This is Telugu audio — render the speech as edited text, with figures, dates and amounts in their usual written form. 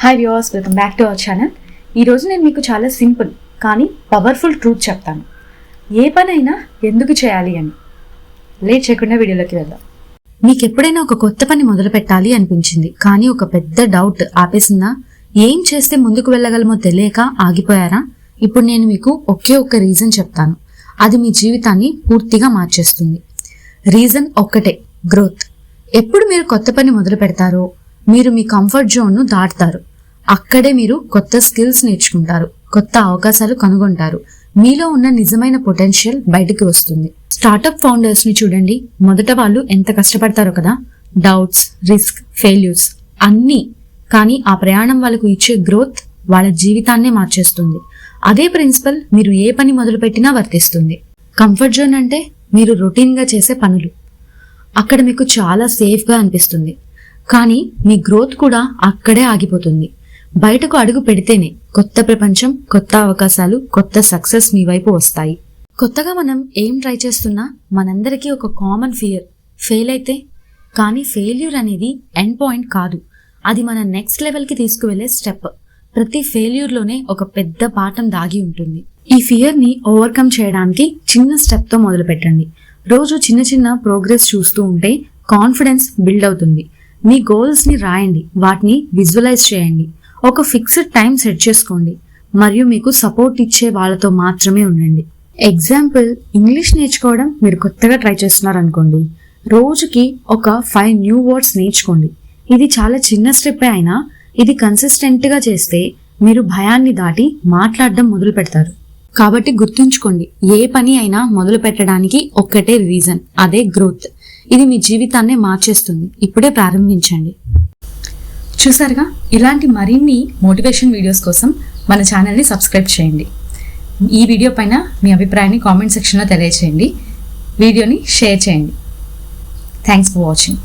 Hi viewers, welcome back to our channel. ఈరోజు నేను మీకు చాలా సింపుల్ కానీ పవర్ఫుల్ ట్రూత్ చెప్తాను. ఏ పనైనా ఎందుకు చేయాలి అని. లేట్ చేయకుండా వీడియోలోకి వెళ్దాం. మీకు ఎప్పుడైనా ఒక కొత్త పని మొదలు పెట్టాలి అనిపించింది, కానీ ఒక పెద్ద డౌట్ ఆపేసిందా? ఏం చేస్తే ముందుకు వెళ్ళగలమో తెలియక ఆగిపోయారా? ఇప్పుడు నేను మీకు ఒకే ఒక్క రీజన్ చెప్తాను. అది మీ జీవితాన్ని పూర్తిగా మార్చేస్తుంది. రీజన్ ఒక్కటే, గ్రోత్. ఎప్పుడు మీరు కొత్త పని మొదలు పెడతారో మీరు మీ కంఫర్ట్ జోన్ను దాటుతారు. అక్కడే మీరు కొత్త స్కిల్స్ నేర్చుకుంటారు, కొత్త అవకాశాలు కనుగొంటారు. మీలో ఉన్న నిజమైన పొటెన్షియల్ బయటకు వస్తుంది. స్టార్టప్ ఫౌండర్స్ ని చూడండి. మొదట వాళ్ళు ఎంత కష్టపడతారో కదా. డౌట్స్, రిస్క్, ఫెయిల్యూర్స్ అన్నీ. కానీ ఆ ప్రయాణం వాళ్ళకు ఇచ్చే గ్రోత్ వాళ్ళ జీవితాన్నే మార్చేస్తుంది. అదే ప్రిన్సిపల్ మీరు ఏ పని మొదలు పెట్టినా వర్తిస్తుంది. కంఫర్ట్ జోన్ అంటే మీరు రొటీన్ గా చేసే పనులు. అక్కడ మీకు చాలా సేఫ్ గా అనిపిస్తుంది. కానీ మీ గ్రోత్ కూడా అక్కడే ఆగిపోతుంది. బయటకు అడుగు పెడితేనే కొత్త ప్రపంచం, కొత్త అవకాశాలు, కొత్త సక్సెస్ మీ వైపు వస్తాయి. కొత్తగా మనం ఏం ట్రై చేస్తున్నా మనందరికీ ఒక కామన్ ఫియర్, ఫెయిల్ అయితే. కానీ ఫెయిల్యూర్ అనేది ఎండ్ పాయింట్ కాదు, అది మన నెక్స్ట్ లెవెల్ కి తీసుకువెళ్లే స్టెప్. ప్రతి ఫెయిల్యూర్ లోనే ఒక పెద్ద పాఠం దాగి ఉంటుంది. ఈ ఫియర్ ని ఓవర్కమ్ చేయడానికి చిన్న స్టెప్ తో మొదలు పెట్టండి. రోజు చిన్న చిన్న ప్రోగ్రెస్ చూస్తూ ఉంటే కాన్ఫిడెన్స్ బిల్డ్ అవుతుంది. మీ గోల్స్ ని రాయండి, వాటిని విజువలైజ్ చేయండి. ఒక ఫిక్స్డ్ టైం సెట్ చేసుకోండి మరియు మీకు సపోర్ట్ ఇచ్చే వాళ్ళతో మాత్రమే ఉండండి. ఎగ్జాంపుల్, ఇంగ్లీష్ నేర్చుకోవడం మీరు కొత్తగా ట్రై చేస్తున్నారు అనుకోండి. రోజుకి ఒక 5 న్యూ వర్డ్స్ నేర్చుకోండి. ఇది చాలా చిన్న స్టెప్ అయినా ఇది కన్సిస్టెంట్ గా చేస్తే మీరు భయాన్ని దాటి మాట్లాడడం మొదలు పెడతారు. కాబట్టి గుర్తుంచుకోండి, ఏ పని అయినా మొదలు పెట్టడానికి ఒక్కటే రీజన్, అదే గ్రోత్. ఇది మీ జీవితాన్నే మార్చేస్తుంది. ఇప్పుడే ప్రారంభించండి. చూసారుగా, ఇలాంటి మరిన్ని మోటివేషన్ వీడియోస్ కోసం మన ఛానల్ని సబ్స్క్రైబ్ చేయండి. ఈ వీడియో పైన మీ అభిప్రాయాన్ని కామెంట్ సెక్షన్లో తెలియచేయండి. వీడియోని షేర్ చేయండి. Thanks for watching.